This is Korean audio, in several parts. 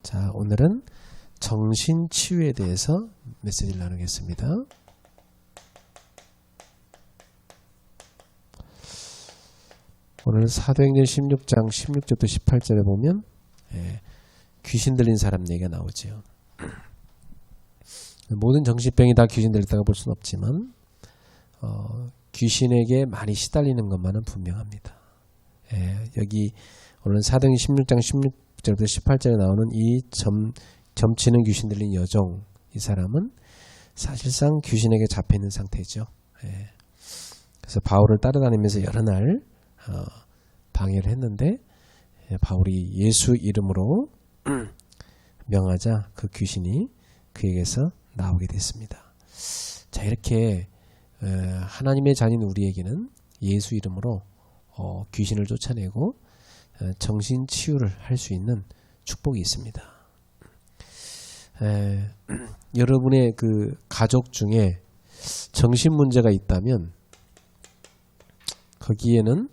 자, 오늘은 정신치유에 대해서 메시지를 나누겠습니다. 오늘 사도행전 16장 16절부터 18절에 보면 귀신 들린 사람 얘기가 나오죠. 모든 정신병이 다 귀신 들렸다고 볼 수는 없지만 귀신에게 많이 시달리는 것만은 분명합니다. 여기 오늘 사도행전 16장 16절부터 18절에 나오는 이 점치는 귀신 들린 여종, 이 사람은 사실상 귀신에게 잡혀있는 상태죠. 그래서 바울을 따라다니면서 여러 날 방해를 했는데 바울이 예수 이름으로 명하자 그 귀신이 그에게서 나오게 됐습니다. 자, 이렇게 하나님의 자녀인 우리에게는 예수 이름으로 귀신을 쫓아내고 정신치유를 할 수 있는 축복이 있습니다. 여러분의 그 가족 중에 정신 문제가 있다면 거기에는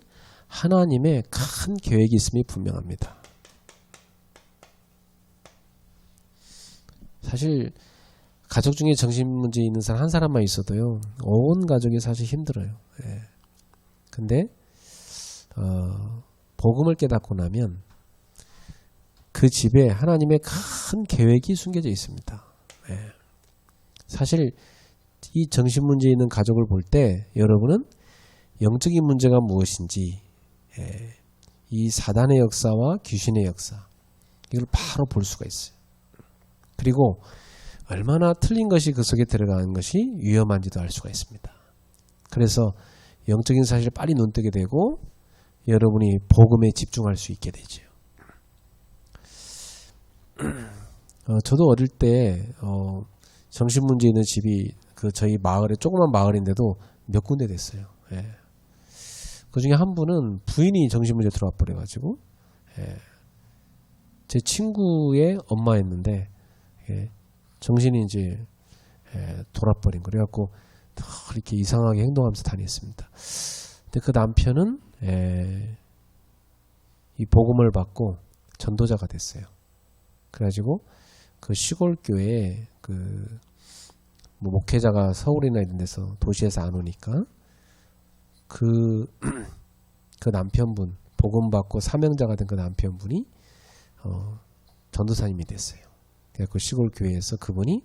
하나님의 큰 계획이 있음이 분명합니다. 사실 가족 중에 정신 문제 있는 사람 한 사람만 있어도요, 온 가족이 사실 힘들어요. 근데 복음을 깨닫고 나면 그 집에 하나님의 큰 계획이 숨겨져 있습니다. 사실 이 정신 문제 있는 가족을 볼 때 여러분은 영적인 문제가 무엇인지, 이 사단의 역사와 귀신의 역사, 이걸 바로 볼 수가 있어요. 그리고 얼마나 틀린 것이 그 속에 들어가는 것이 위험한지도 알 수가 있습니다. 그래서 영적인 사실을 빨리 눈뜨게 되고 여러분이 복음에 집중할 수 있게 되죠. 저도 어릴 때 정신문제 있는 집이 저희 마을에, 조그만 마을인데도 몇 군데 됐어요. 그 중에 한 분은 부인이 정신문제 들어와 버려가지고 제 친구의 엄마였는데 정신이 이제 돌아버린 거. 그래갖고 이렇게 이상하게 행동하면서 다녔습니다. 근데 그 남편은 이 복음을 받고 전도자가 됐어요. 그래가지고 그 시골 교회에 뭐 목회자가 서울이나 이런 데서 도시에서 안 오니까 그 남편분, 복음 받고 사명자가 된 그 남편분이 전도사님이 됐어요. 그 시골 교회에서 그분이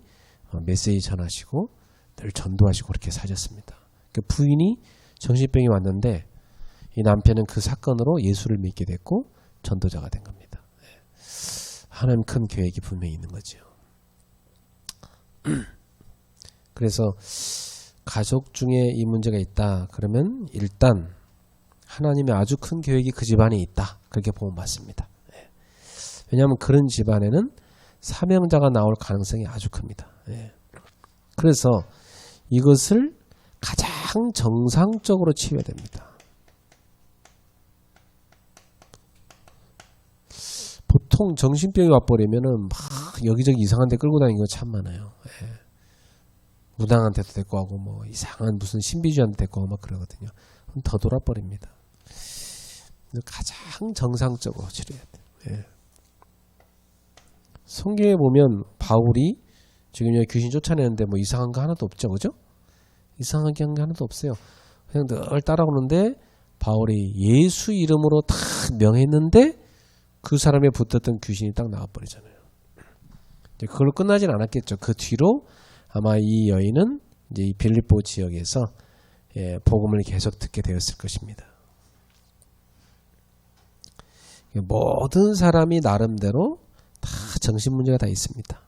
메시지 전하시고 늘 전도하시고 그렇게 사셨습니다. 그 부인이 정신병이 왔는데 이 남편은 그 사건으로 예수를 믿게 됐고 전도자가 된 겁니다. 하나님 큰 계획이 분명히 있는 거죠. 그래서 가족 중에 이 문제가 있다 그러면 일단 하나님의 아주 큰 계획이 그 집안에 있다, 그렇게 보면 맞습니다. 왜냐하면 그런 집안에는 사명자가 나올 가능성이 아주 큽니다. 그래서 이것을 가장 정상적으로 치유해야 됩니다. 보통 정신병이 와버리면은 막 여기저기 이상한 데 끌고 다니는 거 참 많아요. 무당한테도 데리고 가고 뭐 이상한 무슨 신비주의한테 데리고 가고 막 그러거든요. 그럼 더 돌아버립니다. 가장 정상적으로 치료해야 돼요. 성경에 보면 바울이 지금 여기 귀신 쫓아내는데 뭐 이상한 거 하나도 없죠, 그죠? 이상하게 한 게 하나도 없어요. 그냥 늘 따라오는데 바울이 예수 이름으로 다 명했는데 그 사람에 붙었던 귀신이 딱 나와버리잖아요. 그걸로 끝나진 않았겠죠. 그 뒤로 아마 이 여인은 이제 이 빌립보 지역에서 복음을 계속 듣게 되었을 것입니다. 모든 사람이 나름대로 다 정신 문제가 다 있습니다.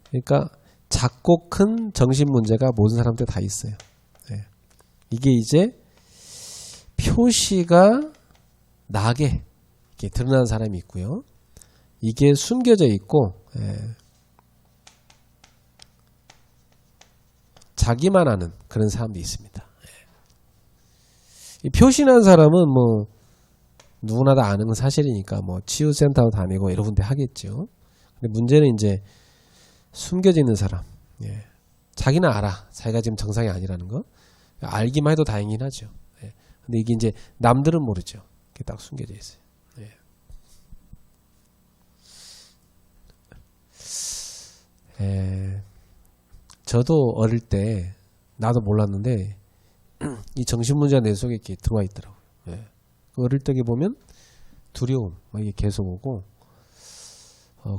그러니까 작고 큰 정신 문제가 모든 사람들 다 있어요. 이게 이제 표시가 나게 이렇게 드러나는 사람이 있고요. 이게 숨겨져 있고 자기만 아는 그런 사람도 있습니다. 이 표시난 사람은 뭐 누구나 다 아는 건 사실이니까 뭐 치유센터도 다니고 여러 군데 하겠죠. 근데 문제는 이제 숨겨져 있는 사람. 자기는 알아. 자기가 지금 정상이 아니라는 거. 알기만 해도 다행이긴 하죠. 근데 이게 이제 남들은 모르죠. 이게 딱 숨겨져 있어요. 저도 어릴 때 나도 몰랐는데 이 정신문제가 내 속에 이렇게 들어와 있더라고요. 예. 어릴 때 보면 두려움 막 이게 계속 오고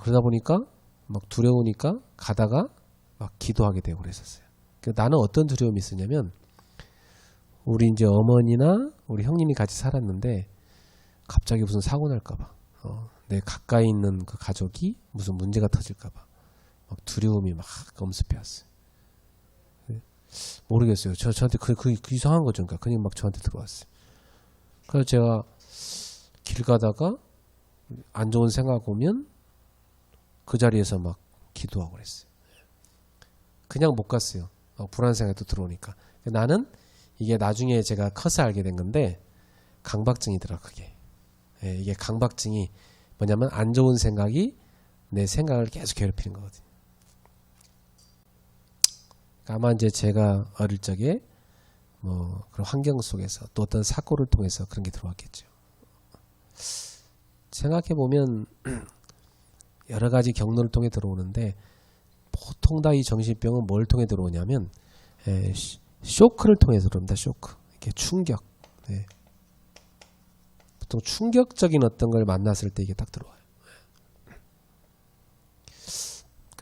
그러다 보니까 막 두려우니까 가다가 막 기도하게 되고 그랬었어요. 나는 어떤 두려움이 있었냐면 우리 이제 어머니나 우리 형님이 같이 살았는데 갑자기 무슨 사고 날까봐 내 가까이 있는 그 가족이 무슨 문제가 터질까봐 막 두려움이 막 엄습해 왔어요. 모르겠어요. 저한테 그 이상한 거죠. 그냥 막 저한테 들어왔어요. 그래서 제가 길 가다가 안 좋은 생각 오면 그 자리에서 막 기도하고 그랬어요. 그냥 못 갔어요. 불안 생각이 또 들어오니까. 나는 이게 나중에 제가 커서 알게 된 건데 강박증이더라 그게. 이게 강박증이 뭐냐면 안 좋은 생각이 내 생각을 계속 괴롭히는 거거든요. 아마 이제 제가 어릴 적에 뭐 그런 환경 속에서 또 어떤 사고를 통해서 그런 게 들어왔겠죠. 생각해 보면 여러 가지 경로를 통해 들어오는데 보통 다 이 정신병은 뭘 통해 들어오냐면 쇼크를 통해서 들어옵니다. 쇼크. 이게 충격. 보통 충격적인 어떤 걸 만났을 때 이게 딱 들어와요.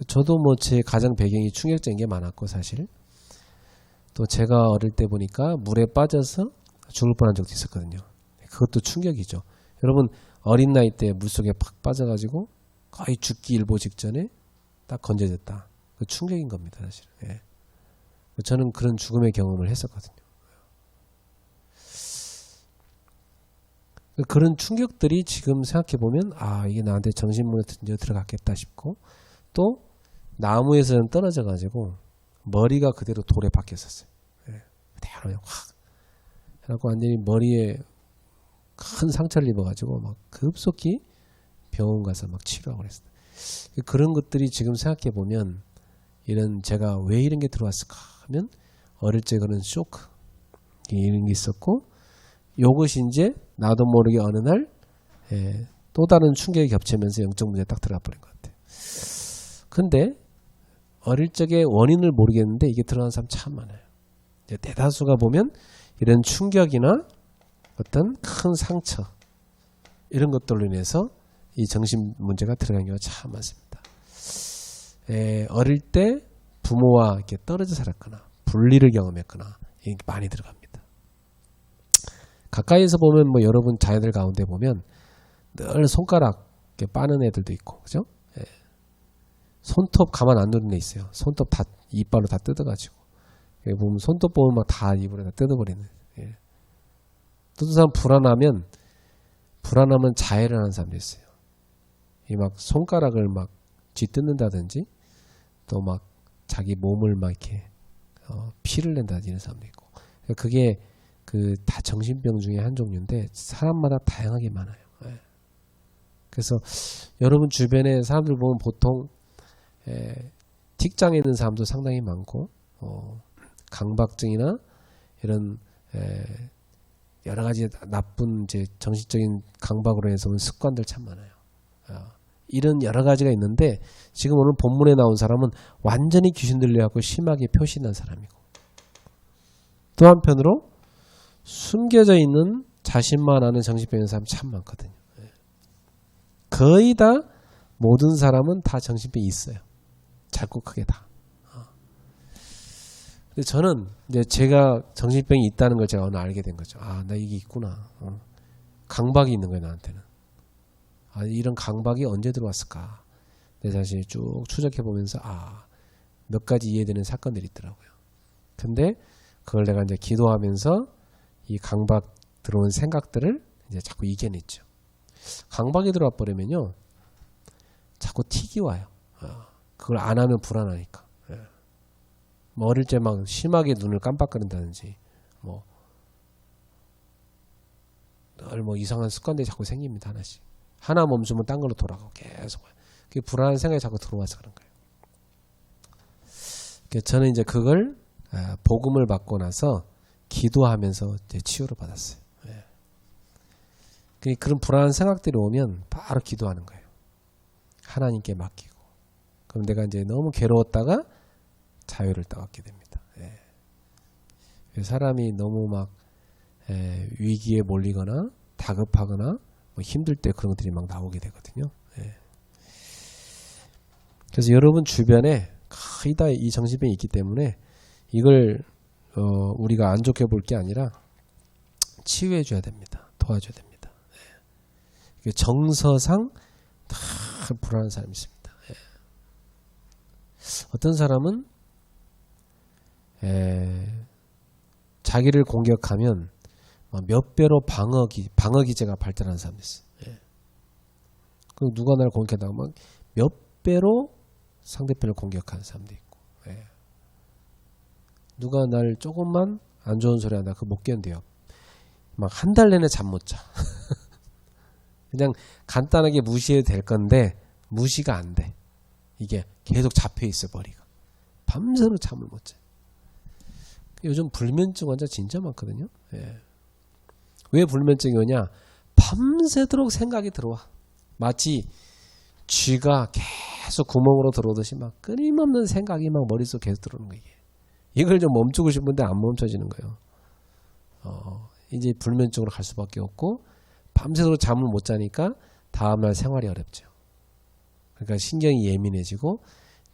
저도 뭐 제 가정 배경이 충격적인 게 많았고 사실 또 제가 어릴 때 보니까 물에 빠져서 죽을 뻔한 적도 있었거든요. 그것도 충격이죠. 여러분 어린 나이 때 물속에 팍 빠져가지고 거의 죽기 일보 직전에 딱 건져졌다. 그 충격인 겁니다 사실. 저는 그런 죽음의 경험을 했었거든요. 그런 충격들이 지금 생각해보면 이게 나한테 정신문에 들어갔겠다 싶고 또 나무에서는 떨어져 가지고 머리가 그대로 돌에 박혔었어요. 그대로 확 해갖고 완전히 머리에 큰 상처를 입어가지고 막 급속히 병원 가서 막 치료하고 그랬어요. 그런 것들이 지금 생각해보면 이런 제가 왜 이런 게 들어왔을까 하면 어릴 적 그런 쇼크 이런 게 있었고 요것이 이제 나도 모르게 어느 날 또 다른 충격이 겹치면서 영적 문제에 딱 들어가 버린 것 같아요. 근데 어릴 적에 원인을 모르겠는데 이게 들어간 사람 참 많아요. 이제 대다수가 보면 이런 충격이나 어떤 큰 상처 이런 것들로 인해서 이 정신 문제가 들어간 경우가 참 많습니다. 어릴 때 부모와 이렇게 떨어져 살았거나 분리를 경험했거나 이게 많이 들어갑니다. 가까이에서 보면 뭐 여러분 자녀들 가운데 보면 늘 손가락 이렇게 빠는 애들도 있고 그죠? 손톱 가만 안 두는 애 있어요. 손톱 다 이빨로 다 뜯어가지고 보면 손톱 보면 막 다 입으로 다 뜯어버리는. 또 사람 불안하면 자해를 하는 사람도 있어요. 이 막 손가락을 막 쥐뜯는다든지 또 막 자기 몸을 막 이렇게 피를 낸다든지 이런 사람도 있고 그게 그 다 정신병 중에 한 종류인데 사람마다 다양하게 많아요. 그래서 여러분 주변에 사람들 보면 보통 틱장에 있는 사람도 상당히 많고 강박증이나 이런 여러 가지 나쁜 이제 정신적인 강박으로 해서 온 습관들 참 많아요. 이런 여러 가지가 있는데 지금 오늘 본문에 나온 사람은 완전히 귀신 들려갖고 심하게 표시난 사람이고 또 한편으로 숨겨져 있는 자신만 아는 정신병 있는 사람 참 많거든요. 거의 다 모든 사람은 다 정신병이 있어요. 작고 크게 다. 근데 저는 이제 제가 정신병이 있다는 걸 제가 오늘 알게 된 거죠. 나 이게 있구나. 강박이 있는 거예요, 나한테는. 이런 강박이 언제 들어왔을까? 내 자신이 쭉 추적해 보면서 몇 가지 이해되는 사건들이 있더라고요. 근데 그걸 내가 이제 기도하면서 이 강박 들어온 생각들을 이제 자꾸 이겨냈죠. 강박이 들어와 버리면요, 자꾸 틱이 와요. 그걸 안 하면 불안하니까. 뭐 어릴 때 막 심하게 눈을 깜빡거린다든지, 늘 뭐 이상한 습관들이 자꾸 생깁니다. 하나씩. 하나 멈추면 딴 걸로 돌아가고 계속. 그게 불안한 생각이 자꾸 들어와서 그런 거예요. 저는 이제 그걸 복음을 받고 나서 기도하면서 이제 치유를 받았어요. 그런 불안한 생각들이 오면 바로 기도하는 거예요. 하나님께 맡기고 그럼 내가 이제 너무 괴로웠다가 자유를 따갖게 됩니다. 사람이 너무 막 위기에 몰리거나 다급하거나 뭐 힘들 때 그런 것들이 막 나오게 되거든요. 그래서 여러분 주변에 거의 다 이 정신병이 있기 때문에 이걸 우리가 안 좋게 볼 게 아니라 치유해 줘야 됩니다. 도와줘야 됩니다. 정서상 다 불안한 사람이 있습니다. 어떤 사람은 자기를 공격하면 몇 배로 방어 기제가 발달하는 사람이 있어요. 그럼 누가 나를 공격한다고 막 몇 배로 상대편을 공격하는 사람도 있고, 누가 날 조금만 안 좋은 소리 한다, 그거 못 견뎌요. 막 한 달 내내 잠 못 자. 그냥 간단하게 무시해도 될 건데 무시가 안 돼. 이게 계속 잡혀 있어, 머리가. 밤새도록 잠을 못 자. 요즘 불면증 환자 진짜 많거든요. 왜 불면증이 오냐? 밤새도록 생각이 들어와. 마치 쥐가 계속 구멍으로 들어오듯이 막 끊임없는 생각이 막 머릿속에 계속 들어오는 거예요. 이걸 좀 멈추고 싶은데 안 멈춰지는 거예요. 이제 불면증으로 갈 수밖에 없고, 밤새도록 잠을 못 자니까 다음날 생활이 어렵죠. 그러니까 신경이 예민해지고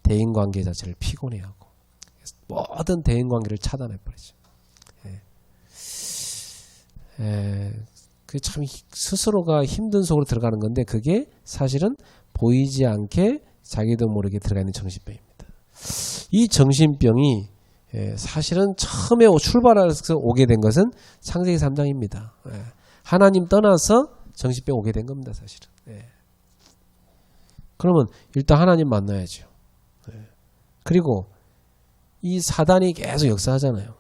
대인관계 자체를 피곤해하고 모든 대인관계를 차단해버리죠. 그게 참 스스로가 힘든 속으로 들어가는 건데, 그게 사실은 보이지 않게 자기도 모르게 들어가 있는 정신병입니다. 이 정신병이 사실은 처음에 출발해서 오게 된 것은 창세기 3장입니다. 하나님 떠나서 정신병 오게 된 겁니다, 사실은. 그러면 일단 하나님 만나야죠. 그리고 이 사단이 계속 역사하잖아요.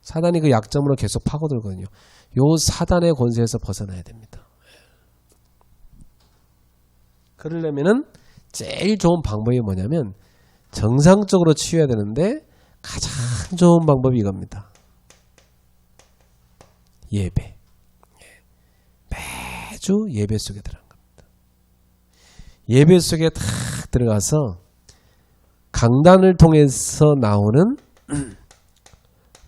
사단이 그 약점으로 계속 파고들거든요. 요 사단의 권세에서 벗어나야 됩니다. 그러려면은 제일 좋은 방법이 뭐냐면, 정상적으로 치유해야 되는데 가장 좋은 방법이 이겁니다. 예배. 매주 예배 속에 들어간 겁니다. 예배 속에 탁 들어가서 강단을 통해서 나오는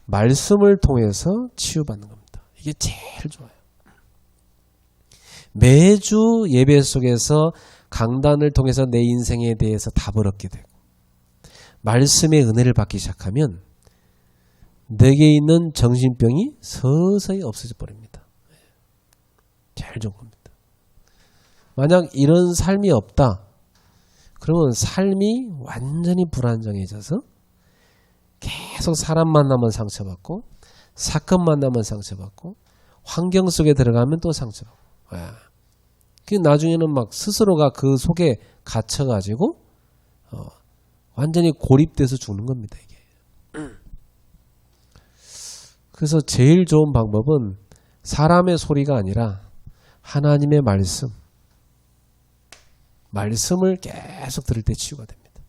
말씀을 통해서 치유받는 겁니다. 이게 제일 좋아요. 매주 예배 속에서 강단을 통해서 내 인생에 대해서 답을 얻게 되고 말씀의 은혜를 받기 시작하면 내게 있는 정신병이 서서히 없어져 버립니다. 제일 좋은 겁니다. 만약 이런 삶이 없다, 그러면 삶이 완전히 불안정해져서 계속 사람 만나면 상처받고, 사건 만나면 상처받고, 환경 속에 들어가면 또 상처받고, 그 나중에는 막 스스로가 그 속에 갇혀가지고 완전히 고립돼서 죽는 겁니다, 이게. 그래서 제일 좋은 방법은 사람의 소리가 아니라 하나님의 말씀을 계속 들을 때 치유가 됩니다.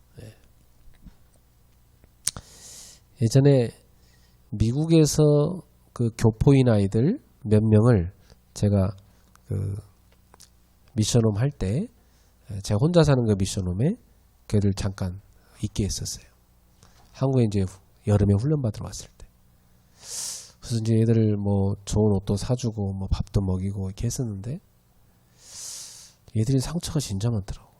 예전에 미국에서 그 교포인 아이들 몇 명을 제가 그 미션홈 할 때, 제가 혼자 사는 그 미션홈에 걔들 잠깐 있게 했었어요. 한국에 이제 여름에 훈련 받으러 왔을 때. 그래서 이제 얘들 뭐 좋은 옷도 사주고 뭐 밥도 먹이고 이렇게 했었는데, 얘들이 상처가 진짜 많더라고.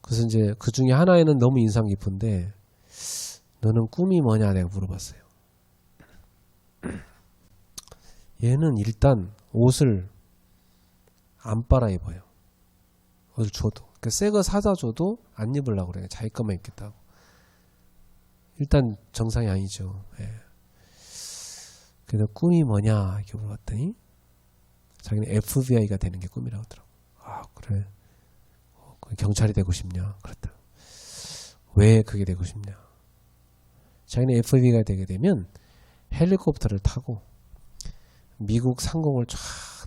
그래서 이제 그 중에 하나에는 너무 인상 깊은데, 너는 꿈이 뭐냐 내가 물어봤어요. 얘는 일단 옷을 안 빨아 입어요. 어딜 줘도. 그러니까 새 거 사다 줘도 안 입으려고 그래요. 자기 것만 입겠다고. 일단 정상이 아니죠. 그래서 꿈이 뭐냐 이렇게 물어봤더니 자기는 FBI가 되는 게 꿈이라고 하더라고. 아, 그래. 경찰이 되고 싶냐? 그랬다. 왜 그게 되고 싶냐? 자기는 FBI가 되게 되면 헬리콥터를 타고 미국 상공을 쫙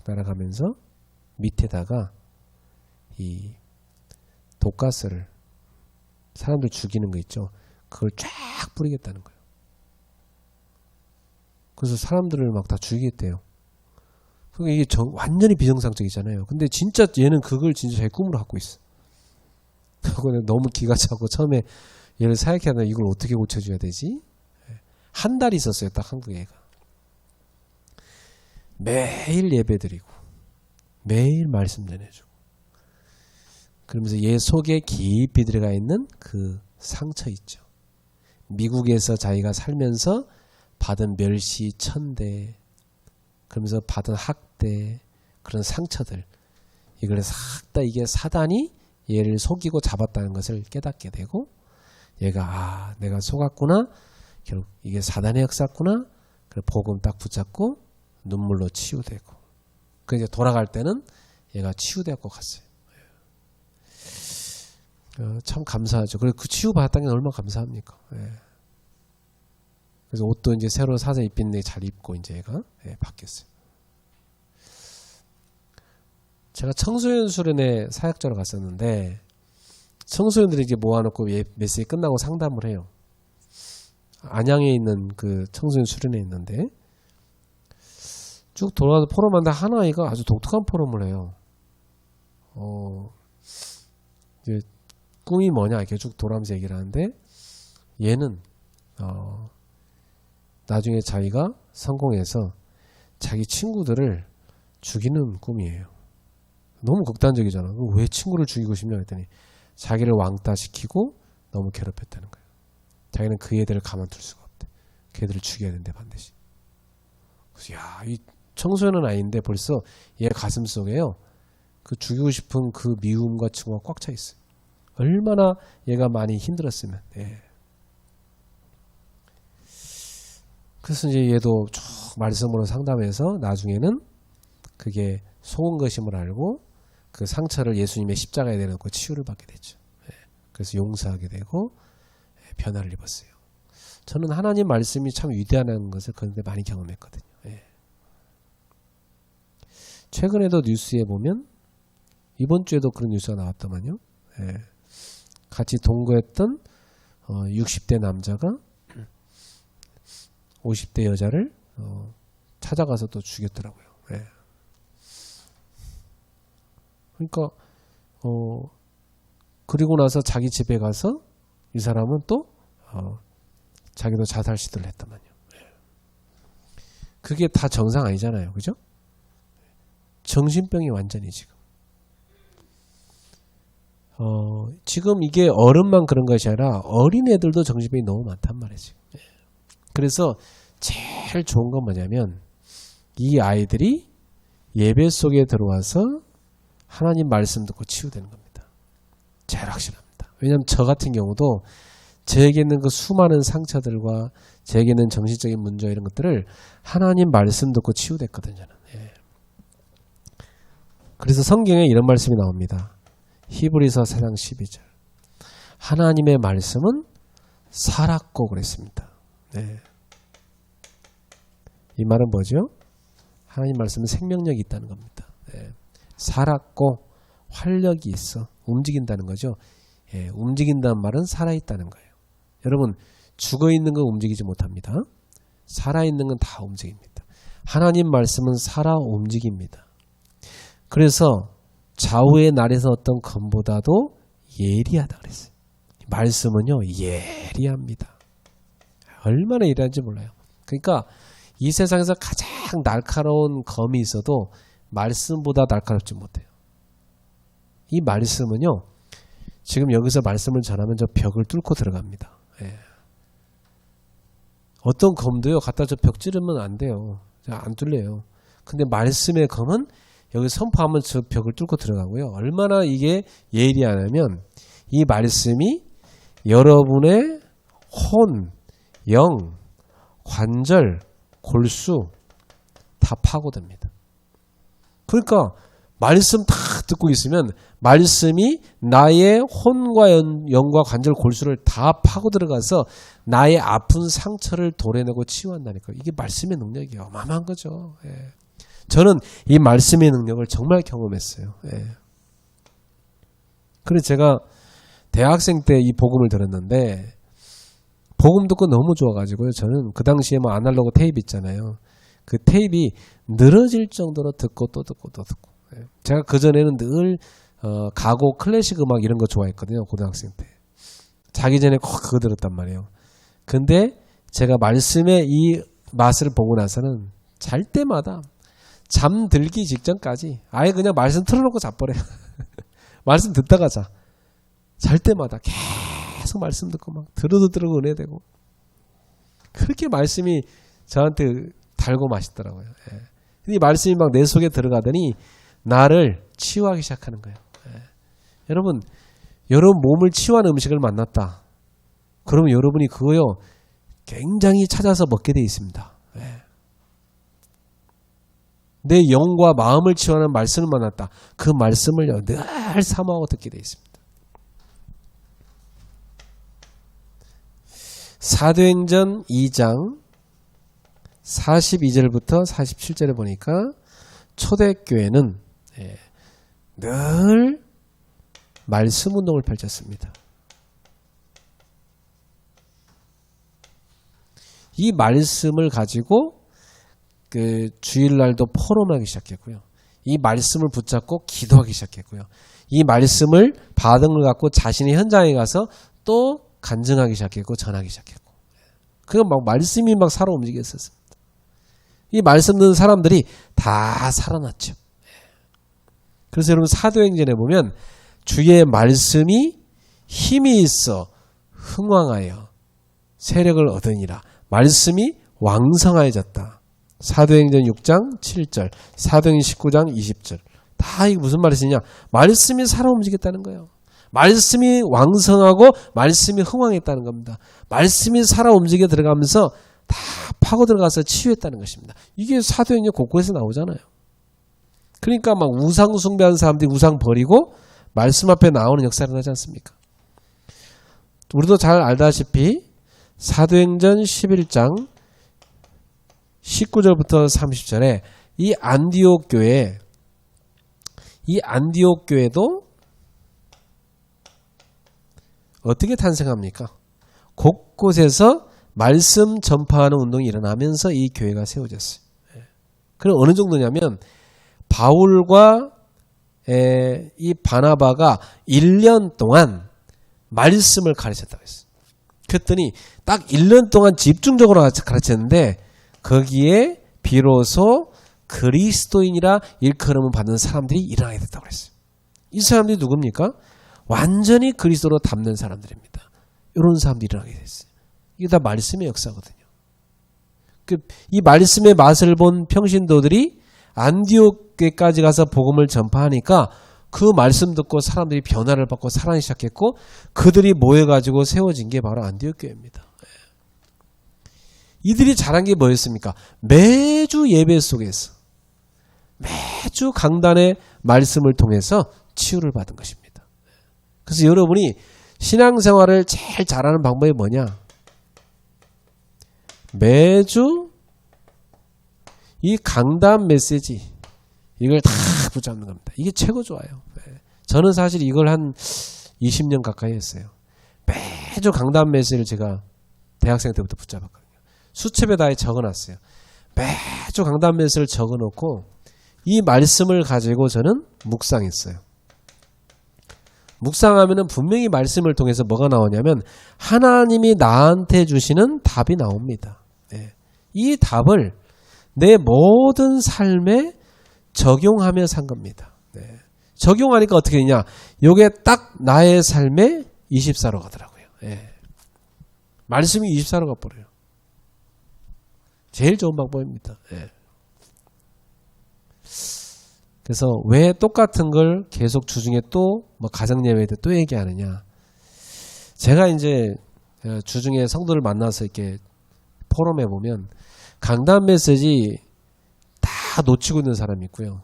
날아가면서 밑에다가 이 독가스를, 사람들 죽이는 거 있죠? 그걸 쫙 뿌리겠다는 거예요. 그래서 사람들을 막 다 죽이겠대요. 그러니까 이게 완전히 비정상적이잖아요. 근데 진짜 얘는 그걸 진짜 자기 꿈으로 갖고 있어. 그거는 너무 기가 차고 처음에 얘를 사역해야 하나 이걸 어떻게 고쳐줘야 되지? 한 달 있었어요. 딱 한국에 애가. 매일 예배드리고 매일 말씀 전해주고 그러면서 얘 속에 깊이 들어가 있는 그 상처 있죠. 미국에서 자기가 살면서 받은 멸시, 천대 그러면서 받은 학대 그런 상처들 이걸 싹 다 이게 사단이 얘를 속이고 잡았다는 것을 깨닫게 되고 얘가 내가 속았구나 결국 이게 사단의 역사구나 그래 복음 딱 붙잡고 눈물로 치유되고 그 이제 돌아갈 때는 얘가 치유되고 갔어요. 참 감사하죠. 그리고 그 치유받았다는 게 얼마나 감사합니까? 그래서 옷도 이제 새로 사서 입힌데 잘 입고 이제 얘가 바뀌었어요. 제가 청소년 수련회 사역자로 갔었는데 청소년들이 이제 모아놓고 메시지 끝나고 상담을 해요. 안양에 있는 그 청소년 수련회 있는데 쭉 돌아가서 포럼하는데 한 아이가 아주 독특한 포럼을 해요. 이제 꿈이 뭐냐 이렇게 쭉 돌아가면서 얘기를 하는데 얘는 나중에 자기가 성공해서 자기 친구들을 죽이는 꿈이에요. 너무 극단적이잖아. 왜 친구를 죽이고 싶냐 했더니 자기를 왕따시키고 너무 괴롭혔다는 거예요. 자기는 그 애들을 가만둘 수가 없대. 그 애들을 죽여야 된대 반드시. 그래서 이 청소년은 아닌데 벌써 얘 가슴 속에요. 그 죽이고 싶은 그 미움과 증오가 꽉 차 있어요. 얼마나 얘가 많이 힘들었으면. 그래서 이제 얘도 쭉 말씀으로 상담해서 나중에는 그게 속은 것임을 알고 그 상처를 예수님의 십자가에 내놓고 치유를 받게 되죠. 그래서 용서하게 되고 변화를 입었어요. 저는 하나님 말씀이 참 위대하다는 것을 그런데 많이 경험했거든요. 최근에도 뉴스에 보면 이번 주에도 그런 뉴스가 나왔더만요. 같이 동거했던 60대 남자가 50대 여자를 찾아가서 또 죽였더라고요. 그러니까 그리고 나서 자기 집에 가서 이 사람은 또 자기도 자살 시도를 했더만요. 그게 다 정상 아니잖아요. 그죠? 정신병이 완전히 지금 이게 어른만 그런 것이 아니라 어린애들도 정신병이 너무 많단 말이죠. 그래서 제일 좋은 건 뭐냐면 이 아이들이 예배 속에 들어와서 하나님 말씀 듣고 치유되는 겁니다. 제일 확실합니다. 왜냐하면 저 같은 경우도 저에게 있는 그 수많은 상처들과 저에게 있는 정신적인 문제 이런 것들을 하나님 말씀 듣고 치유됐거든요. 저는. 그래서 성경에 이런 말씀이 나옵니다. 히브리서 4장 12절 하나님의 말씀은 살았고 그랬습니다. 이 말은 뭐죠? 하나님 말씀은 생명력이 있다는 겁니다. 살았고 활력이 있어 움직인다는 거죠. 움직인다는 말은 살아있다는 거예요. 여러분 죽어있는 건 움직이지 못합니다. 살아있는 건 다 움직입니다. 하나님 말씀은 살아 움직입니다. 그래서 좌우의 날에서 어떤 검보다도 예리하다 그랬어요. 말씀은요 예리합니다. 얼마나 예리한지 몰라요. 그러니까 이 세상에서 가장 날카로운 검이 있어도 말씀보다 날카롭지 못해요. 이 말씀은요 지금 여기서 말씀을 전하면 저 벽을 뚫고 들어갑니다. 어떤 검도요 갖다 저 벽 찌르면 안 돼요. 안 뚫려요. 근데 말씀의 검은 여기 선포하면 저 벽을 뚫고 들어가고요. 얼마나 이게 예리하냐면 이 말씀이 여러분의 혼, 영, 관절, 골수 다 파고듭니다. 그러니까 말씀 다 듣고 있으면 말씀이 나의 혼과 영과 관절, 골수를 다 파고 들어가서 나의 아픈 상처를 도려내고 치유한다니까. 이게 말씀의 능력이 어마어마한 거죠. 저는 이 말씀의 능력을 정말 경험했어요. 그래서 제가 대학생 때 이 복음을 들었는데 복음 듣고 너무 좋아가지고요. 저는 그 당시에 뭐 아날로그 테이프 있잖아요. 그 테이프이 늘어질 정도로 듣고 또 듣고 또 듣고. 제가 그전에는 늘 가곡 클래식 음악 이런 거 좋아했거든요. 고등학생 때. 자기 전에 꼭 그거 들었단 말이에요. 근데 제가 말씀의 이 맛을 보고 나서는 잘 때마다 잠들기 직전까지 아예 그냥 말씀 틀어놓고 자버려요. 말씀 듣다가 자. 잘 때마다 계속 말씀 듣고 막 들어도 은혜되고. 그렇게 말씀이 저한테 달고 맛있더라고요. 예. 이 말씀이 막 내 속에 들어가더니 나를 치유하기 시작하는 거예요. 예. 여러분 몸을 치유하는 음식을 만났다. 그러면 여러분이 그거요 굉장히 찾아서 먹게 돼 있습니다. 예. 내 영과 마음을 치유하는 말씀을 만났다. 그 말씀을요 늘 사모하고 듣게 돼 있습니다. 사도행전 2장 42절부터 47절에 보니까 초대교회는 늘 말씀 운동을 펼쳤습니다. 이 말씀을 가지고 그 주일날도 포럼하기 시작했고요. 이 말씀을 붙잡고 기도하기 시작했고요. 이 말씀을 받은 걸 갖고 자신의 현장에 가서 또 간증하기 시작했고 전하기 시작했고. 그건 막 말씀이 막 살아 움직였었습니다. 이 말씀 듣는 사람들이 다 살아났죠. 그래서 여러분 사도행전에 보면 주의 말씀이 힘이 있어 흥왕하여 세력을 얻으니라. 말씀이 왕성하여졌다. 사도행전 6장 7절, 사도행전 19장 20절. 다 이게 무슨 말이냐? 말씀이 살아 움직였다는 거예요. 말씀이 왕성하고 말씀이 흥왕했다는 겁니다. 말씀이 살아 움직여 들어가면서 다 파고 들어가서 치유했다는 것입니다. 이게 사도행전 곳곳에서 나오잖아요. 그러니까 막 우상 숭배하는 사람들이 우상 버리고 말씀 앞에 나오는 역사를 하지 않습니까? 우리도 잘 알다시피 사도행전 11장 19절부터 30절에 이 안디옥 교회도 어떻게 탄생합니까? 곳곳에서 말씀 전파하는 운동이 일어나면서 이 교회가 세워졌어요. 그럼 어느 정도냐면 바울과 이 바나바가 1년 동안 말씀을 가르쳤다고 했어요. 그랬더니 딱 1년 동안 집중적으로 가르쳤는데 거기에 비로소 그리스도인이라 일컬음을 받는 사람들이 일어나게 됐다고 그랬어요. 이 사람들이 누굽니까? 완전히 그리스도로 담는 사람들입니다. 이런 사람들이 일어나게 됐어요. 이게 다 말씀의 역사거든요. 이 말씀의 맛을 본 평신도들이 안디옥까지 가서 복음을 전파하니까 그 말씀 듣고 사람들이 변화를 받고 살아나기 시작했고 그들이 모여가지고 세워진 게 바로 안디옥 교회입니다. 이들이 잘한 게 뭐였습니까? 매주 예배 속에서 매주 강단의 말씀을 통해서 치유를 받은 것입니다. 그래서 여러분이 신앙생활을 제일 잘하는 방법이 뭐냐? 매주 이 강단 메시지 이걸 다 붙잡는 겁니다. 이게 최고 좋아요. 저는 사실 이걸 한 20년 가까이 했어요. 매주 강단 메시지를 제가 대학생 때부터 붙잡았거든요. 수첩에다 적어놨어요. 매주 강단 메시지를 적어놓고 이 말씀을 가지고 저는 묵상했어요. 묵상하면은 분명히 말씀을 통해서 뭐가 나오냐면 하나님이 나한테 주시는 답이 나옵니다. 이 답을 내 모든 삶에 적용하며 산 겁니다. 적용하니까 어떻게 되냐? 이게 딱 나의 삶에 24로 가더라고요. 말씀이 24로 가버려요. 제일 좋은 방법입니다. 그래서 왜 똑같은 걸 계속 주중에 또 뭐 가정예배 때 또 얘기하느냐? 제가 이제 주중에 성도를 만나서 이렇게 포럼에 보면 강단 메시지 다 놓치고 있는 사람이 있고요.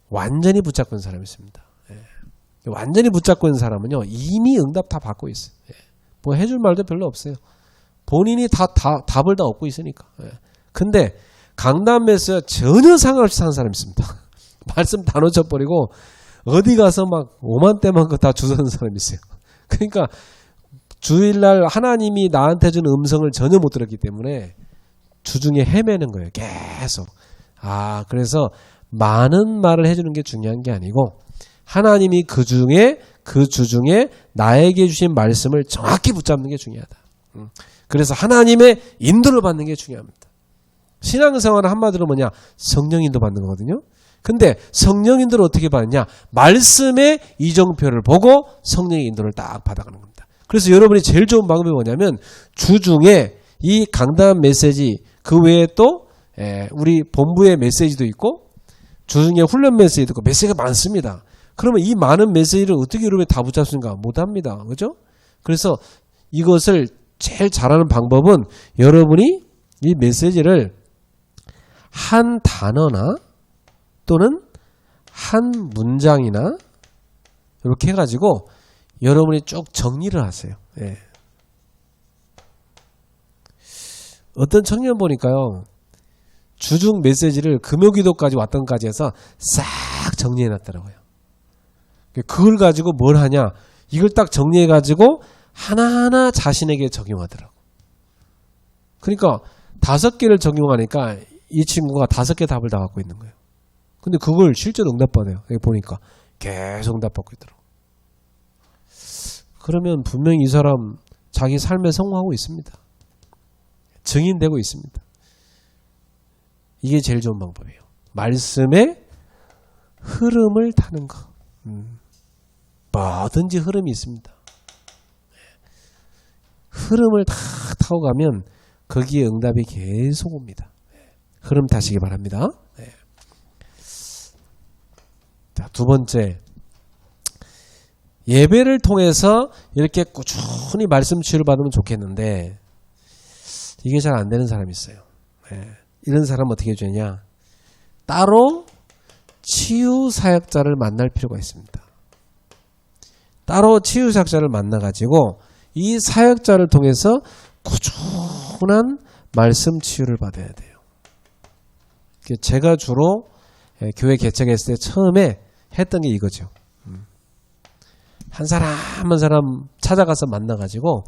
완전히 붙잡고 있는 사람이 있습니다. 완전히 붙잡고 있는 사람은요. 이미 응답 다 받고 있어요. 뭐 해줄 말도 별로 없어요. 본인이 답을 다 얻고 있으니까. 근데 강단 메시지와 전혀 상관없이 사는 사람이 있습니다. 말씀 다 놓쳐버리고 어디 가서 막 오만때만 거 다 주워는 사람이 있어요. 그러니까 주일날 하나님이 나한테 준 음성을 전혀 못 들었기 때문에 주중에 헤매는 거예요. 계속. 그래서 많은 말을 해주는 게 중요한 게 아니고 하나님이 그 주 중에 나에게 주신 말씀을 정확히 붙잡는 게 중요하다. 그래서 하나님의 인도를 받는 게 중요합니다. 신앙생활은 한마디로 뭐냐? 성령 인도 받는 거거든요. 근데 성령 인도를 어떻게 받느냐? 말씀의 이정표를 보고 성령의 인도를 딱 받아가는 겁니다. 그래서 여러분이 제일 좋은 방법이 뭐냐면 주중에 이 강단 메시지 그 외에 또 우리 본부의 메시지도 있고 주중에 훈련 메시지도 있고 메시지가 많습니다. 그러면 이 많은 메시지를 어떻게 여러분이 다 붙잡습니까? 못합니다. 그죠? 그래서 이것을 제일 잘하는 방법은 여러분이 이 메시지를 한 단어나 또는 한 문장이나 이렇게 해가지고 여러분이 쭉 정리를 하세요. 예. 어떤 청년 보니까요. 주중 메시지를 금요기도까지 왔던 것까지 해서 싹 정리해놨더라고요. 그걸 가지고 뭘 하냐. 이걸 딱 정리해가지고 하나하나 자신에게 적용하더라고. 그러니까 5개를 적용하니까 이 친구가 5개 답을 다 갖고 있는 거예요. 근데 그걸 실제로 응답받아요. 여기 보니까 계속 응답받고 있더라고. 그러면 분명히 이 사람 자기 삶에 성공하고 있습니다. 증인되고 있습니다. 이게 제일 좋은 방법이에요. 말씀의 흐름을 타는 거. 뭐든지 흐름이 있습니다. 흐름을 다 타고 가면 거기에 응답이 계속 옵니다. 흐름 타시기 바랍니다. 자, 두 번째. 예배를 통해서 이렇게 꾸준히 말씀 치유를 받으면 좋겠는데 이게 잘 안 되는 사람이 있어요. 이런 사람은 어떻게 해주냐. 따로 치유 사역자를 만날 필요가 있습니다. 따로 치유 사역자를 만나가지고 이 사역자를 통해서 꾸준한 말씀 치유를 받아야 돼요. 제가 주로 교회 개척했을 때 처음에 했던 게 이거죠. 한 사람 한 사람 찾아가서 만나가지고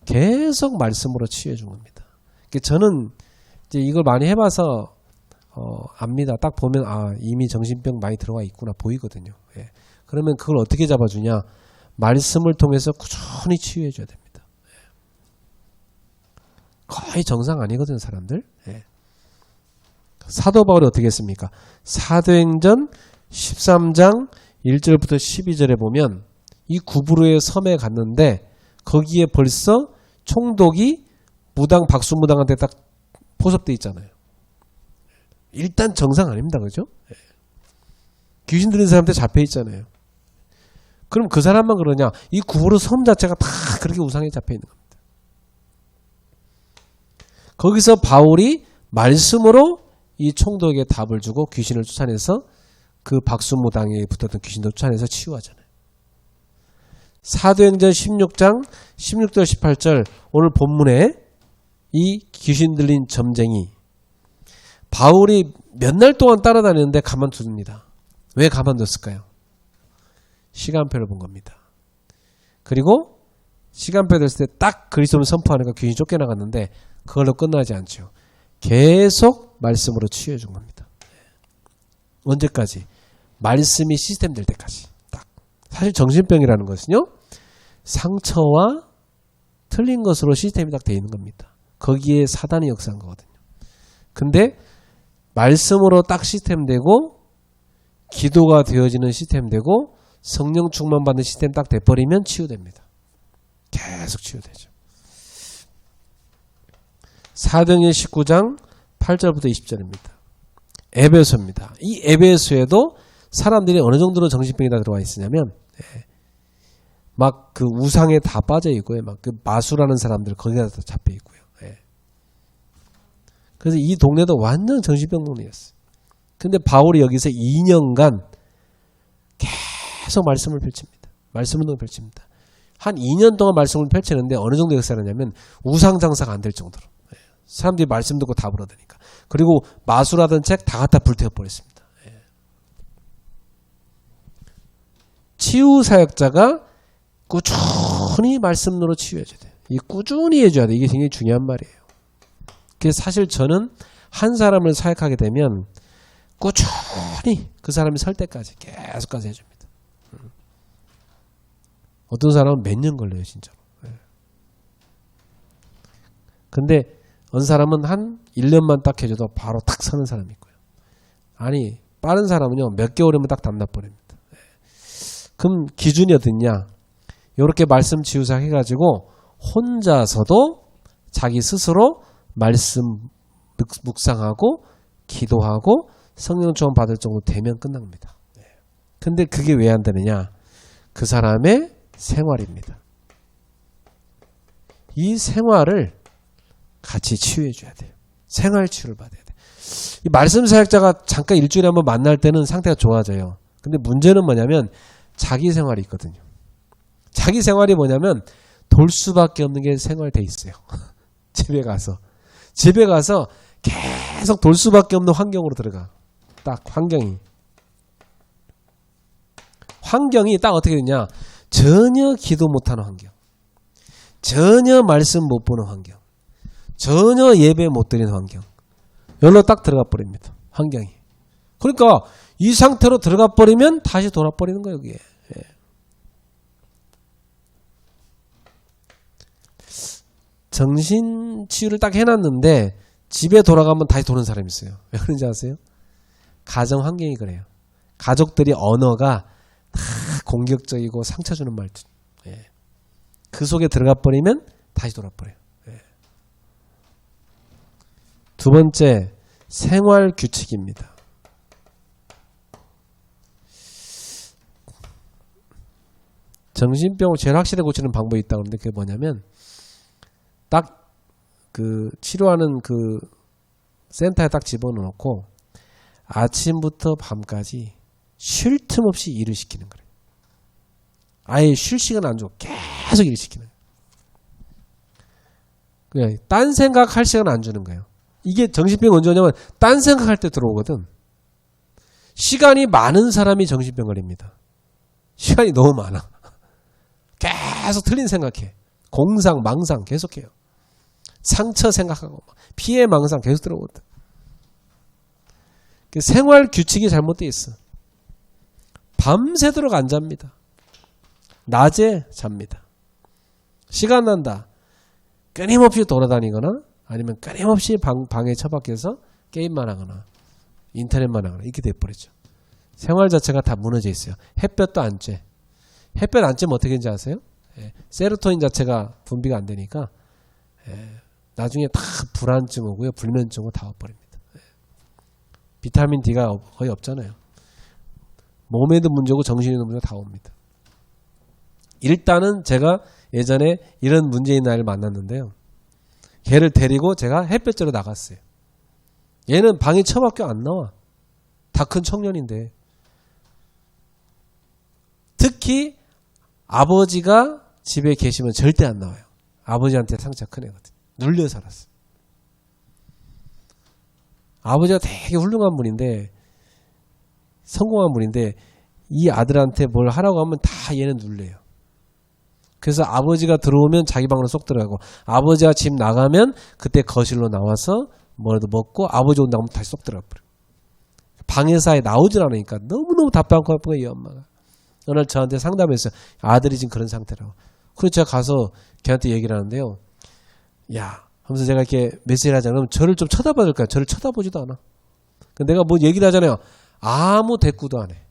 계속 말씀으로 치유해 준 겁니다. 저는 이제 이걸 많이 해봐서 압니다. 딱 보면 이미 정신병 많이 들어와 있구나 보이거든요. 그러면 그걸 어떻게 잡아주냐? 말씀을 통해서 꾸준히 치유해 줘야 됩니다. 거의 정상 아니거든요, 사람들. 사도 바울이 어떻게 했습니까? 사도행전 13장 1절부터 12절에 보면 이 구브로의 섬에 갔는데 거기에 벌써 총독이 박수무당한테 딱 포섭돼 있잖아요. 일단 정상 아닙니다. 그죠? 귀신 들린 사람한테 잡혀 있잖아요. 그럼 그 사람만 그러냐? 이 구브로 섬 자체가 다 그렇게 우상에 잡혀 있는 겁니다. 거기서 바울이 말씀으로 이 총독에게 답을 주고 귀신을 쫓아내서 그 박수무당에 붙었던 귀신도 쫓아내서 치유하잖아요. 사도행전 16장 16절 18절 오늘 본문에 이 귀신 들린 점쟁이 바울이 몇 날 동안 따라다니는데 가만둡니다. 왜 가만뒀을까요? 시간표를 본 겁니다. 그리고 시간표 됐을 때 딱 그리스도를 선포하니까 귀신이 쫓겨나갔는데 그걸로 끝나지 않죠. 계속 말씀으로 치유해 준 겁니다. 언제까지? 말씀이 시스템 될 때까지. 딱. 사실 정신병이라는 것은요. 상처와 틀린 것으로 시스템이 딱 되어 있는 겁니다. 거기에 사단이 역사한 거거든요. 근데 말씀으로 딱 시스템 되고 기도가 되어지는 시스템 되고 성령 충만 받는 시스템 딱 돼버리면 치유됩니다. 계속 치유되죠. 사도행전 19장 8절부터 20절입니다. 에베소입니다. 이 에베소에도 사람들이 어느 정도로 정신병이 다 들어와 있으냐면 막 그 우상에 다 빠져 있고요. 막 그 마술하는 사람들 거기다 다 잡혀 있고요. 그래서 이 동네도 완전 정신병 동네였어요. 근데 바울이 여기서 2년간 계속 말씀을 펼칩니다. 말씀 운동을 펼칩니다. 한 2년 동안 말씀을 펼치는데 어느 정도 역사냐면 우상 장사가 안 될 정도로. 사람들이 말씀 듣고 다 불어드니까. 그리고 마술하던 책 다 갖다 불태워버렸습니다. 치유 사역자가 꾸준히 말씀으로 치유해줘야 돼요. 이 꾸준히 해줘야 돼요. 이게 굉장히 중요한 말이에요. 그래서 사실 저는 한 사람을 사역하게 되면 꾸준히 그 사람이 설 때까지 계속 가서 해줍니다. 어떤 사람은 몇 년 걸려요, 진짜로. 근데 어느 사람은 한 1년만 딱 해줘도 바로 탁 서는 사람이 있고요. 아니, 빠른 사람은요, 몇 개월이면 딱 담나버립니다. 그럼 기준이 어딨냐? 이렇게 말씀 지우작 해가지고 혼자서도 자기 스스로 말씀 묵상하고 기도하고 성령 충만 받을 정도 되면 끝납니다. 근데 그게 왜 안 되느냐? 그 사람의 생활입니다. 이 생활을 같이 치유해 줘야 돼요. 생활 치유를 받아야 돼요. 이 말씀 사역자가 잠깐 일주일에 한번 만날 때는 상태가 좋아져요. 근데 문제는 뭐냐면 자기 생활이 있거든요. 자기 생활이 뭐냐면 돌 수밖에 없는 게 생활돼 있어요. 집에 가서 계속 돌 수밖에 없는 환경으로 들어가. 딱 환경이 딱 어떻게 되냐? 전혀 기도 못하는 환경, 전혀 말씀 못 보는 환경, 전혀 예배 못 드리는 환경. 여기로 딱 들어가 버립니다. 환경이. 그러니까 이 상태로 들어가 버리면 다시 돌아버리는 거예요. 여기에. 정신치유를 딱 해놨는데 집에 돌아가면 다시 도는 사람이 있어요. 왜 그런지 아세요? 가정 환경이 그래요. 가족들이 언어가 다 공격적이고 상처 주는 말투. 그 속에 들어가 버리면 다시 돌아버려요. 두 번째, 생활 규칙입니다. 정신병을 제일 확실하게 고치는 방법이 있다고 하는데 그게 뭐냐면 딱 그 치료하는 그 센터에 딱 집어넣고 아침부터 밤까지 쉴 틈 없이 일을 시키는 거예요. 아예 쉴 시간 안 주고 계속 일을 시키는 거예요. 딴 생각할 시간 안 주는 거예요. 이게 정신병이 언제 오냐면 딴 생각할 때 들어오거든. 시간이 많은 사람이 정신병 걸립니다. 시간이 너무 많아. 계속 틀린 생각해. 공상, 망상 계속해요. 상처 생각하고 피해, 망상 계속 들어오거든. 생활 규칙이 잘못되어 있어. 밤새도록 안 잡니다. 낮에 잡니다. 시간 난다. 끊임없이 돌아다니거나 아니면 끊임없이 방에 처박혀서 게임만 하거나 인터넷만 하거나 이렇게 돼버리죠. 생활 자체가 다 무너져 있어요. 햇볕도 안 쬐. 햇볕 안 쬐면 어떻게 되는지 아세요? 세로토닌 자체가 분비가 안 되니까 나중에 다 불안증 오고요. 불면증 오고 다 와버립니다. 비타민 D가 거의 없잖아요. 몸에도 문제고 정신에도 문제가 다 옵니다. 일단은 제가 예전에 이런 문제인 아이를 만났는데요. 걔를 데리고 제가 햇볕 쬐러 나갔어요. 얘는 방에 처박혀 안 나와. 다 큰 청년인데. 특히 아버지가 집에 계시면 절대 안 나와요. 아버지한테 상처가 큰 애거든. 눌려 살았어. 아버지가 되게 훌륭한 분인데 성공한 분인데 이 아들한테 뭘 하라고 하면 다 얘는 눌려요. 그래서 아버지가 들어오면 자기 방으로 쏙 들어가고 아버지가 집 나가면 그때 거실로 나와서 뭐라도 먹고 아버지 온다고 하면 다시 쏙 들어가 버려요. 방에서 아예 나오질 않으니까 너무너무 답답한 거예요. 이 엄마가. 어느 날 저한테 상담했어요. 아들이 지금 그런 상태라고. 그래서 제가 가서 걔한테 얘기를 하는데요. 야 하면서 제가 이렇게 메시지를 하잖아요. 그럼 저를 좀 쳐다봐야 될까요? 저를 쳐다보지도 않아. 내가 뭐 얘기를 하잖아요. 아무 대꾸도 안 해.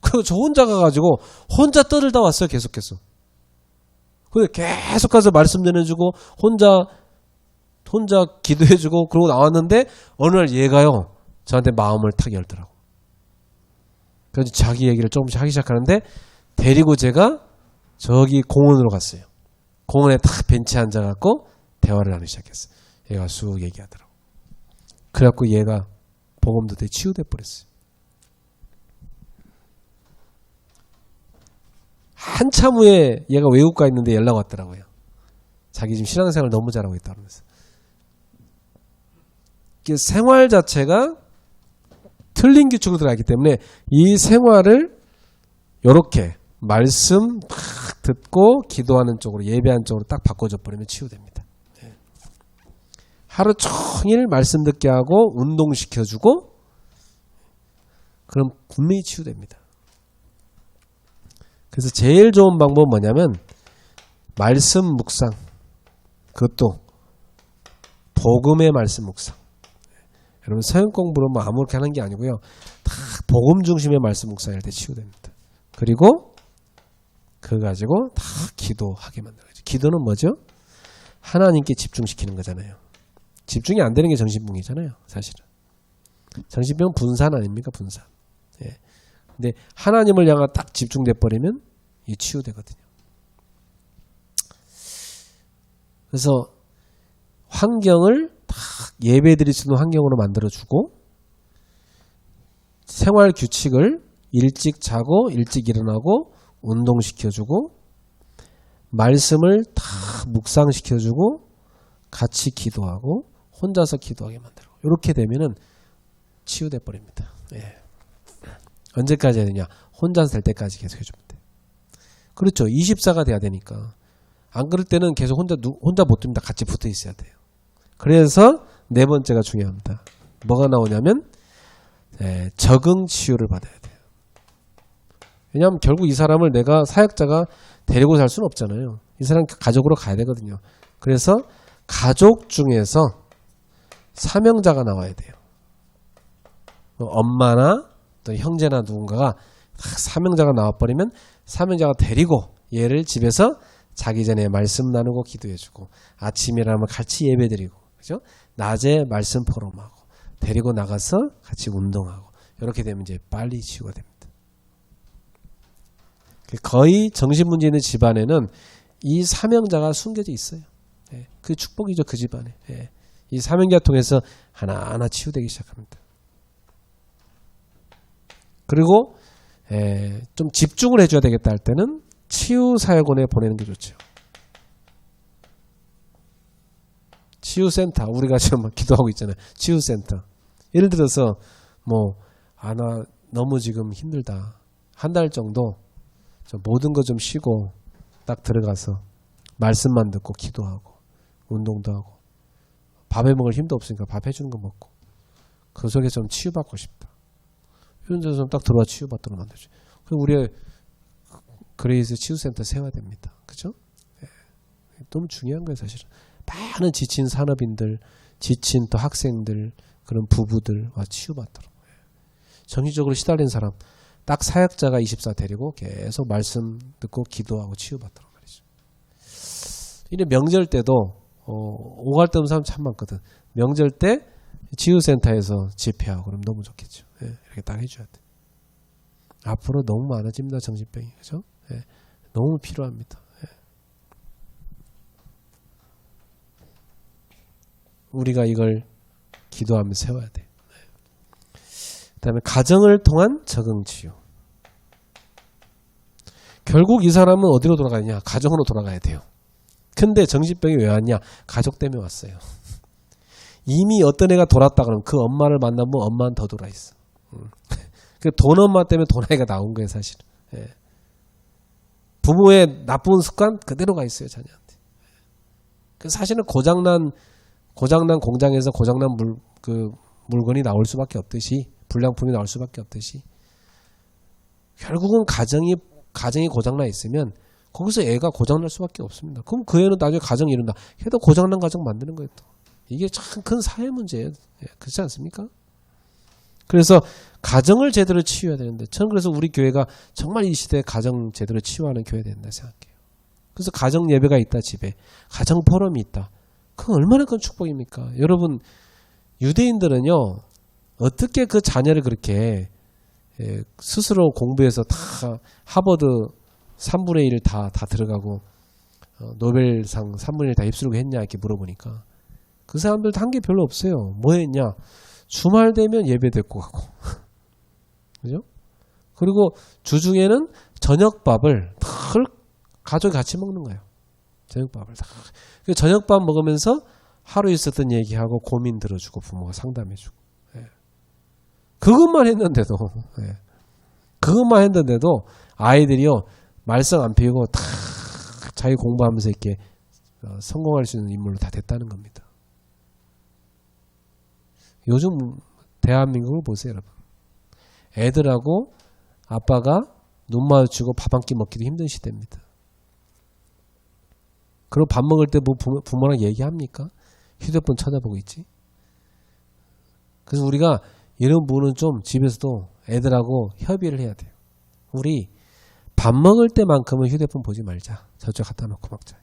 그리고 저 혼자 가가지고 혼자 떠들다 왔어요. 계속해서. 그래서 계속 가서 말씀 전해주고 혼자 기도해주고 그러고 나왔는데 어느 날 얘가요. 저한테 마음을 탁 열더라고. 그래서 자기 얘기를 조금씩 하기 시작하는데 데리고 제가 저기 공원으로 갔어요. 공원에 탁 벤치에 앉아갖고 대화를 나누기 시작했어요. 얘가 쑥 얘기하더라고. 그래갖고 얘가 복음도 되게 치유돼 버렸어요. 한참 후에 얘가 외국 가 있는데 연락 왔더라고요. 자기 지금 신앙생활 너무 잘하고 있다 그러면서. 생활 자체가 틀린 규칙으로 들어가기 때문에 이 생활을 이렇게 말씀 딱 듣고 기도하는 쪽으로 예배하는 쪽으로 딱 바꿔줘 버리면 치유됩니다. 하루 종일 말씀 듣게 하고 운동시켜주고 그럼 분명히 치유됩니다. 그래서 제일 좋은 방법은 뭐냐면 말씀 묵상. 그것도 복음의 말씀 묵상. 여러분 서양 공부는 뭐 아무렇게 하는 게 아니고요. 다 복음 중심의 말씀 묵상할 때 치유됩니다. 그리고 그거 가지고 다 기도하게 만들어요. 기도는 뭐죠? 하나님께 집중시키는 거잖아요. 집중이 안 되는 게 정신병이잖아요. 사실은. 정신병은 분산 아닙니까? 분산. 예. 근데 하나님을 향해 딱 집중돼 버리면 이 치유되거든요. 그래서 환경을 딱 예배 드릴 수 있는 환경으로 만들어주고 생활 규칙을 일찍 자고 일찍 일어나고 운동시켜주고 말씀을 다 묵상시켜주고 같이 기도하고 혼자서 기도하게 만들고 이렇게 되면은 치유돼 버립니다. 예. 언제까지 해야 되냐? 혼자서 될 때까지 계속 해주면 돼요. 그렇죠. 24가 돼야 되니까. 안 그럴 때는 계속 혼자 못 됩니다. 같이 붙어 있어야 돼요. 그래서 네 번째가 중요합니다. 뭐가 나오냐면 적응 치유를 받아야 돼요. 왜냐하면 결국 이 사람을 내가 사역자가 데리고 살 수는 없잖아요. 이 사람 가족으로 가야 되거든요. 그래서 가족 중에서 사명자가 나와야 돼요. 엄마나 또 형제나 누군가가 사명자가 나와버리면 사명자가 데리고 얘를 집에서 자기 전에 말씀 나누고 기도해주고 아침이라면 같이 예배드리고 그죠? 낮에 말씀 포럼하고 데리고 나가서 같이 운동하고 이렇게 되면 이제 빨리 치유가 됩니다. 거의 정신문제 있는 집안에는 이 사명자가 숨겨져 있어요. 예, 그 축복이죠. 그 집안에. 예, 이 사명자 통해서 하나하나 치유되기 시작합니다. 그리고 좀 집중을 해줘야 되겠다 할 때는 치유사역원에 보내는 게 좋죠. 치유센터 우리가 지금 기도하고 있잖아요. 치유센터. 예를 들어서 나 너무 지금 힘들다. 한 달 정도 모든 거 좀 쉬고 딱 들어가서 말씀만 듣고 기도하고 운동도 하고 밥에 먹을 힘도 없으니까 밥 해주는 거 먹고 그 속에 좀 치유받고 싶다. 이런 데서 딱 들어와 치유받도록 만들죠. 그럼 우리의 그레이스 치유센터 세워야 됩니다. 그죠? 예. 너무 중요한 거예요, 사실은. 많은 지친 산업인들, 지친 또 학생들, 그런 부부들과 치유받도록. 예. 정신적으로 시달린 사람, 딱 사역자가 24 데리고 계속 말씀 듣고 기도하고 치유받도록 말이죠. 이래 명절 때도, 오갈 데 없는 사람 참 많거든. 명절 때 치유센터에서 집회하고 그러면 너무 좋겠죠. 예, 이렇게 딱 해줘야 돼. 앞으로 너무 많아집니다. 정신병이. 그죠? 예, 너무 필요합니다. 예. 우리가 이걸 기도하면서 세워야 돼. 예. 그 다음에 가정을 통한 적응치유. 결국 이 사람은 어디로 돌아가느냐? 가정으로 돌아가야 돼요. 근데 정신병이 왜 왔냐? 가족 때문에 왔어요. 이미 어떤 애가 돌았다 그러면 그 엄마를 만나면 엄마는 더 돌아 있어. 그 돈 엄마 때문에 돈 아이가 나온 거예요, 사실. 예. 부모의 나쁜 습관 그대로 가 있어요, 자녀한테. 그 사실은 고장난 공장에서 고장난 물건이 나올 수밖에 없듯이 불량품이 나올 수밖에 없듯이 결국은 가정이 고장나 있으면 거기서 애가 고장날 수밖에 없습니다. 그럼 그 애는 나중에 가정 이룬다. 걔도 고장난 가정 만드는 거예요, 또. 이게 참 큰 사회 문제예요. 그렇지 않습니까? 그래서 가정을 제대로 치유해야 되는데 저는 그래서 우리 교회가 정말 이 시대에 가정 제대로 치유하는 교회가 된다 생각해요. 그래서 가정 예배가 있다 집에. 가정 포럼이 있다. 그건 얼마나 큰 축복입니까? 여러분 유대인들은요. 어떻게 그 자녀를 그렇게 스스로 공부해서 다 하버드 3분의 1 다 들어가고 노벨상 3분의 1 다 휩쓸고 했냐 이렇게 물어보니까 그 사람들도 한 게 별로 없어요. 뭐 했냐? 주말 되면 예배 듣고 가고. 그죠? 그리고 주중에는 저녁밥을 늘 가족이 같이 먹는 거예요. 저녁밥을 다. 저녁밥 먹으면서 하루 있었던 얘기하고 고민 들어주고 부모가 상담해주고. 예. 그것만 했는데도, 예. 그것만 했는데도 아이들이요, 말썽 안 피우고 다 자기 공부하면서 이렇게 성공할 수 있는 인물로 다 됐다는 겁니다. 요즘 대한민국을 보세요, 여러분. 애들하고 아빠가 눈 마주치고 밥 한 끼 먹기도 힘든 시대입니다. 그리고 밥 먹을 때 뭐 부모랑 얘기합니까? 휴대폰 찾아보고 있지. 그래서 우리가 이런 부분은 좀 집에서도 애들하고 협의를 해야 돼요. 우리 밥 먹을 때만큼은 휴대폰 보지 말자. 저쪽 갖다 놓고 먹자.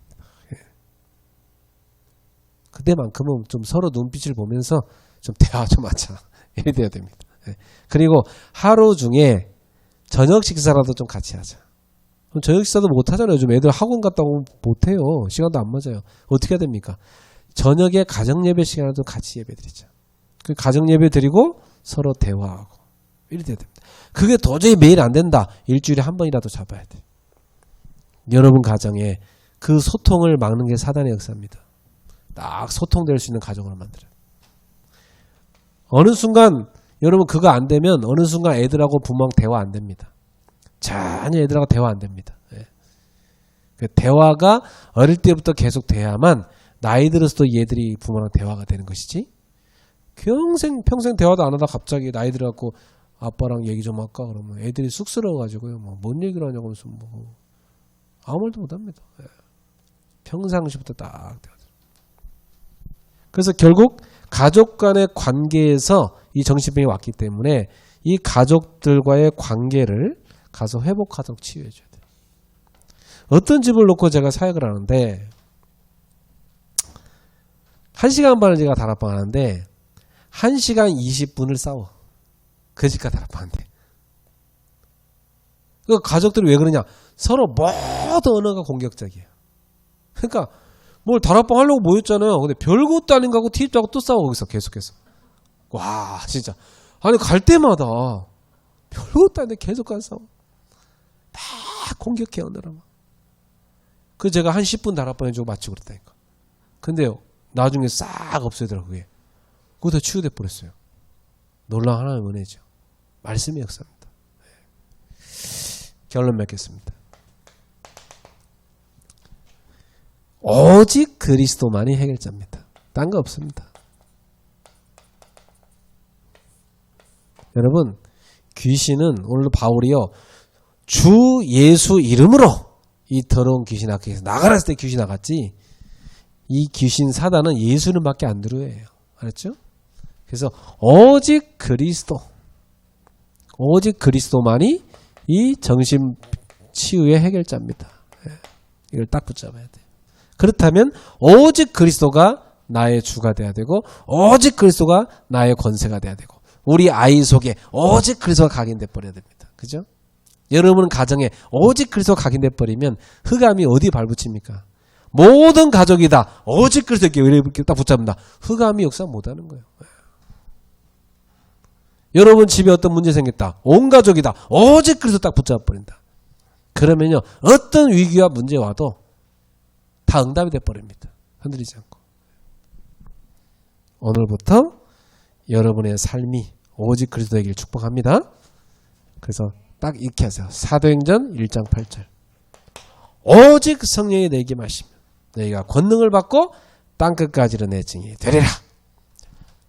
예. 그때만큼은 좀 서로 눈빛을 보면서 좀 대화 좀 하자. 이래 돼야 됩니다. 예. 그리고 하루 중에 저녁 식사라도 좀 같이 하자. 그럼 저녁 식사도 못 하잖아요. 요즘 애들 학원 갔다 오면 못 해요. 시간도 안 맞아요. 어떻게 해야 됩니까? 저녁에 가정 예배 시간에도 같이 예배 드리자. 그 가정 예배 드리고 서로 대화하고 이래 돼야 됩니다. 그게 도저히 매일 안 된다. 일주일에 한 번이라도 잡아야 돼. 여러분 가정에 그 소통을 막는 게 사단의 역사입니다. 딱 소통될 수 있는 가정으로 만들어요. 어느 순간 여러분 그거 안 되면 어느 순간 애들하고 부모랑 대화 안 됩니다. 전혀 애들하고 대화 안 됩니다. 예. 그 대화가 어릴 때부터 계속 돼야만 나이 들어서도 얘들이 부모랑 대화가 되는 것이지. 평생 대화도 안 하다 갑자기 나이 들어갖고 아빠랑 얘기 좀 할까 그러면 애들이 쑥스러워가지고요. 뭐 뭔 얘기를 하냐고 하면서 뭐 아무 말도 못합니다. 예. 평상시부터 딱. 그래서 결국 가족 간의 관계에서 이 정신병이 왔기 때문에 이 가족들과의 관계를 가서 회복하도록 치유해줘야 돼요. 어떤 집을 놓고 제가 사역을 하는데 1시간 반을 제가 다락방 하는데 1시간 20분을 싸워. 그 집과 다락방한테. 그 가족들이 왜 그러냐? 서로 모두 언어가 공격적이에요. 그러니까 뭘 다락방 하려고 모였잖아요. 근데 별것도 아닌 거 하고 티입자고 또 싸워 거기서 계속해서. 와 진짜 아니 갈 때마다 별것도 아닌데 계속 가서 싸워. 막 공격해 언어로. 그 제가 한 10분 다락방 해주고 마치고 그랬다니까. 근데요 나중에 싹 없어지더라고요. 그게. 그거 다 치유돼 버렸어요. 놀라운 하나님의 은혜죠. 말씀의 역사입니다. 네. 결론 맺겠습니다. 오직 그리스도만이 해결자입니다. 딴 거 없습니다. 여러분 귀신은 오늘 바울이요 주 예수 이름으로 이 더러운 귀신 나가서 나가라 했을 때 귀신 나갔지 이 귀신 사단은 예수 이름밖에 안 들어요. 알았죠? 그래서 오직 그리스도만이 이 정신 치유의 해결자입니다. 이걸 딱 붙잡아야 돼요. 그렇다면 오직 그리스도가 나의 주가 돼야 되고 오직 그리스도가 나의 권세가 돼야 되고 우리 아이 속에 오직 그리스도가 각인돼 버려야 됩니다. 그죠? 여러분 가정에 오직 그리스도가 각인돼 버리면 흑암이 어디 발붙입니까? 모든 가족이다. 오직 그리스도께 이렇게 딱 붙잡는다. 흑암이 역사 못하는 거예요. 여러분 집에 어떤 문제 생겼다. 온 가족이다. 오직 그리스도 딱 붙잡아 버린다. 그러면요 어떤 위기와 문제 와도 다 응답이 돼 버립니다. 흔들리지 않고. 오늘부터 여러분의 삶이 오직 그리스도이길 축복합니다. 그래서 딱 이렇게 하세요. 사도행전 1장 8절. 오직 성령이 내게 마시면 너희가 권능을 받고 땅끝까지로 내 증인이 되리라.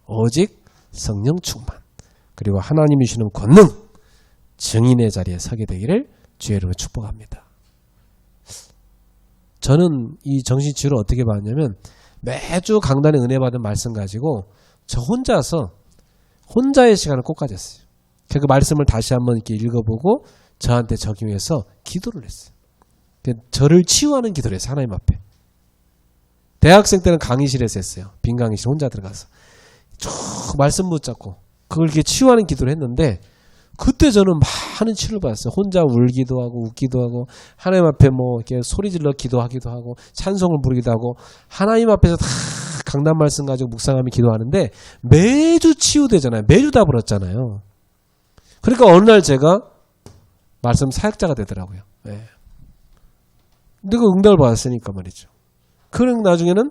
오직 성령 충만 그리고 하나님이 주시는 권능 증인의 자리에 서게 되기를 주의 이름으로 축복합니다. 저는 이 정신치유를 어떻게 봤냐면 매주 강단에 은혜 받은 말씀 가지고 저 혼자의 시간을 꼭 가졌어요. 그 말씀을 다시 한번 이렇게 읽어보고 저한테 적용해서 기도를 했어요. 저를 치유하는 기도를 했어요. 하나님 앞에. 대학생 때는 강의실에서 했어요. 빈 강의실 혼자 들어가서 쭉 말씀 붙잡고 그걸 이렇게 치유하는 기도를 했는데 그때 저는 많은 치유를 받았어요. 혼자 울기도 하고 웃기도 하고 하나님 앞에 뭐 이렇게 소리 질러 기도하기도 하고 찬송을 부르기도 하고 하나님 앞에서 다 강단 말씀 가지고 묵상하며 기도하는데 매주 치유되잖아요. 매주 다 불었잖아요. 그러니까 어느 날 제가 말씀 사역자가 되더라고요. 네. 근데 그 응답을 받았으니까 말이죠. 그럼 나중에는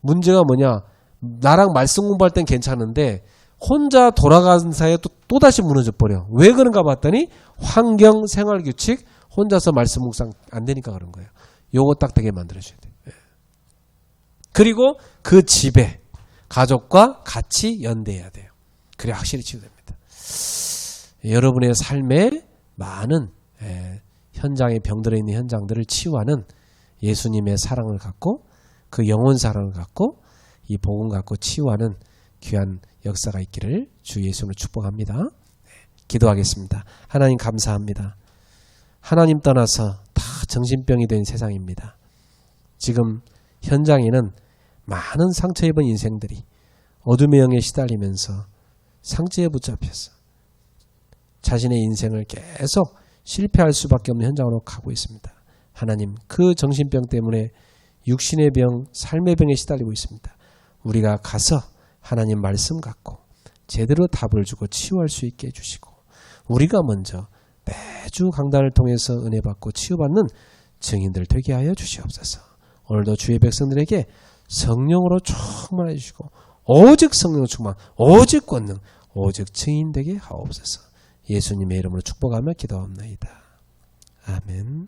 문제가 뭐냐? 나랑 말씀 공부할 땐 괜찮은데 혼자 돌아간 사이에 또다시 무너져 버려. 왜 그런가 봤더니 환경, 생활 규칙, 혼자서 말씀 묵상 안 되니까 그런 거예요. 요거 딱 되게 만들어줘야 돼요. 네. 그리고 그 집에 가족과 같이 연대해야 돼요. 그래야 확실히 치유됩니다. 여러분의 삶에 많은 현장에 병들어 있는 현장들을 치유하는 예수님의 사랑을 갖고 그 영혼 사랑을 갖고 이 복음 갖고 치유하는 귀한 역사가 있기를 주 예수님으로 축복합니다. 기도하겠습니다. 하나님 감사합니다. 하나님 떠나서 다 정신병이 된 세상입니다. 지금 현장에는 많은 상처 입은 인생들이 어둠의 영에 시달리면서 상처에 붙잡혀서 자신의 인생을 계속 실패할 수밖에 없는 현장으로 가고 있습니다. 하나님, 그 정신병 때문에 육신의 병, 삶의 병에 시달리고 있습니다. 우리가 가서 하나님 말씀 갖고 제대로 답을 주고 치유할 수 있게 해주시고 우리가 먼저 매주 강단을 통해서 은혜 받고 치유받는 증인들 되게 하여 주시옵소서. 오늘도 주의 백성들에게 성령으로 충만해 주시고 오직 성령 충만, 오직 권능, 오직 증인 되게 하옵소서. 예수님의 이름으로 축복하며 기도합니다. 아멘.